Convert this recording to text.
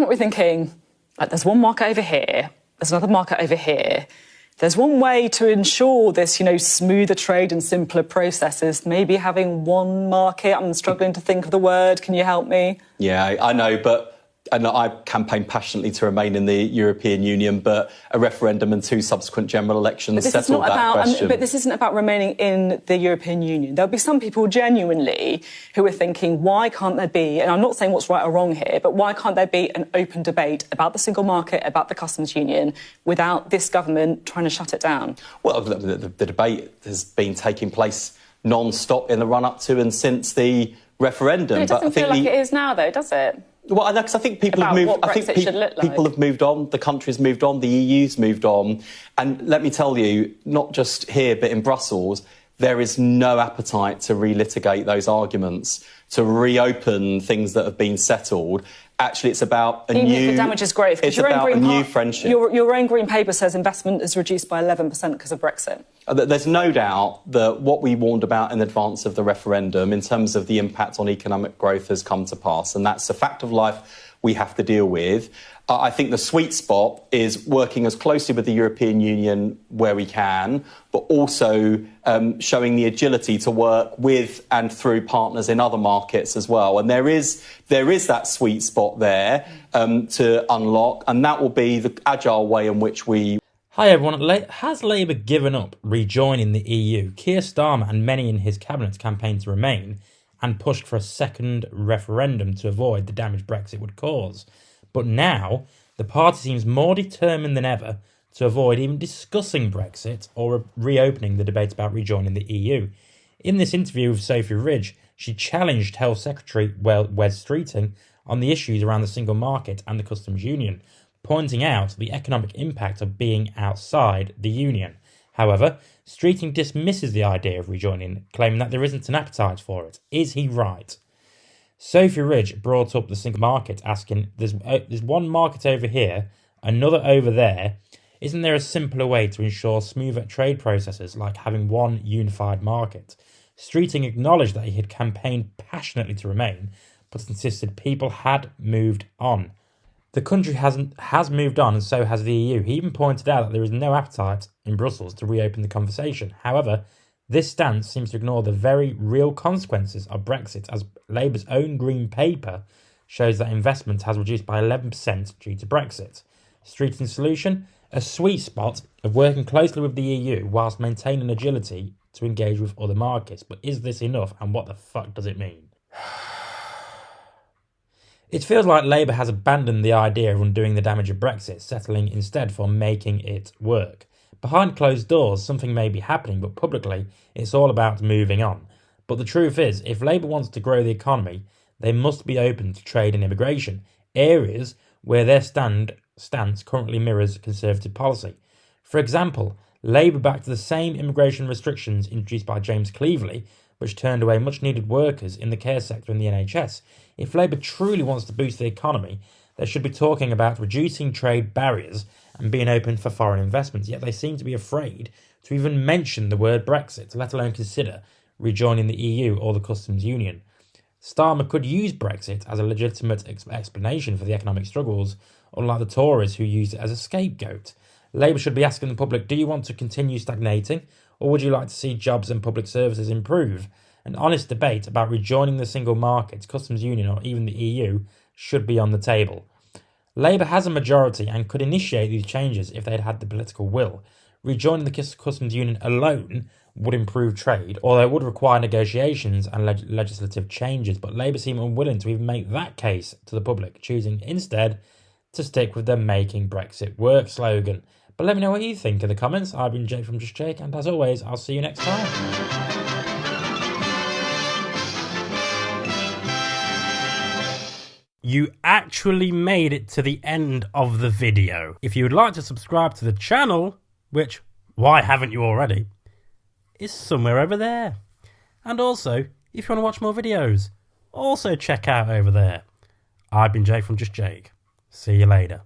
What we're thinking, like, there's one market over here, there's another market over here. There's one way to ensure this, smoother trade and simpler processes, maybe having one market. I'm struggling to think of the word. Can you help me? Yeah, I know, but I campaign passionately to remain in the European Union, but a referendum and 2 subsequent general elections settled that question. But this isn't about remaining in the European Union. There'll be some people genuinely who are thinking, why can't there be, and I'm not saying what's right or wrong here, but why can't there be an open debate about the single market, about the customs union, without this government trying to shut it down? Well, the debate has been taking place non-stop in the run-up to and since the referendum. But it doesn't feel like it is now, though, does it? Well, because I think people have moved. I think people have moved on. The country's moved on. The EU's moved on. And let me tell you, not just here but in Brussels, there is no appetite to relitigate those arguments, to reopen things that have been settled. Actually, it's about a Even if the damage is grave. It's about a new friendship. Your own Green Paper says investment is reduced by 11% because of Brexit. There's no doubt that what we warned about in advance of the referendum in terms of the impact on economic growth has come to pass, and that's a fact of life we have to deal with. I think the sweet spot is working as closely with the European Union where we can, but also showing the agility to work with and through partners in other markets as well. And there is that sweet spot there to unlock, and that will be the agile way in which we... Hi everyone, has Labour given up rejoining the EU? Keir Starmer and many in his cabinet campaigned to remain and pushed for a second referendum to avoid the damage Brexit would cause. But now, the party seems more determined than ever to avoid even discussing Brexit or reopening the debate about rejoining the EU. In this interview with Sophy Ridge, she challenged Health Secretary Wes Streeting on the issues around the single market and the customs union, pointing out the economic impact of being outside the union. However, Streeting dismisses the idea of rejoining, claiming that there isn't an appetite for it. Is he right? Sophy Ridge brought up the single market, asking, there's one market over here, another over there. Isn't there a simpler way to ensure smoother trade processes like having one unified market? Streeting acknowledged that he had campaigned passionately to remain, but insisted people had moved on. The country has moved on, and so has the EU. He even pointed out that there is no appetite in Brussels to reopen the conversation. However, this stance seems to ignore the very real consequences of Brexit, as Labour's own Green Paper shows that investment has reduced by 11% due to Brexit. Streeting's solution? A sweet spot of working closely with the EU whilst maintaining agility to engage with other markets. But is this enough, and what the fuck does it mean? It feels like Labour has abandoned the idea of undoing the damage of Brexit, settling instead for making it work. Behind closed doors, something may be happening, but publicly, it's all about moving on. But the truth is, if Labour wants to grow the economy, they must be open to trade and immigration, areas where their stance currently mirrors Conservative policy. For example, Labour backed the same immigration restrictions introduced by James Cleverly, which turned away much-needed workers in the care sector and the NHS. If Labour truly wants to boost the economy, they should be talking about reducing trade barriers and being open for foreign investments, yet they seem to be afraid to even mention the word Brexit, let alone consider rejoining the EU or the customs union. Starmer could use Brexit as a legitimate explanation for the economic struggles, unlike the Tories who used it as a scapegoat. Labour should be asking the public, do you want to continue stagnating, or would you like to see jobs and public services improve? An honest debate about rejoining the single market, customs union, or even the EU should be on the table. Labour has a majority and could initiate these changes if they'd had the political will. Rejoining the customs union alone would improve trade, although it would require negotiations and legislative changes, but Labour seem unwilling to even make that case to the public, choosing instead to stick with the Making Brexit Work slogan. But let me know what you think in the comments. I've been Jake from Just Jake, and as always, I'll see you next time. You actually made it to the end of the video. If you would like to subscribe to the channel, which, why haven't you already, is somewhere over there. And also, if you want to watch more videos, also check out over there. I've been Jake from Just Jake. See you later.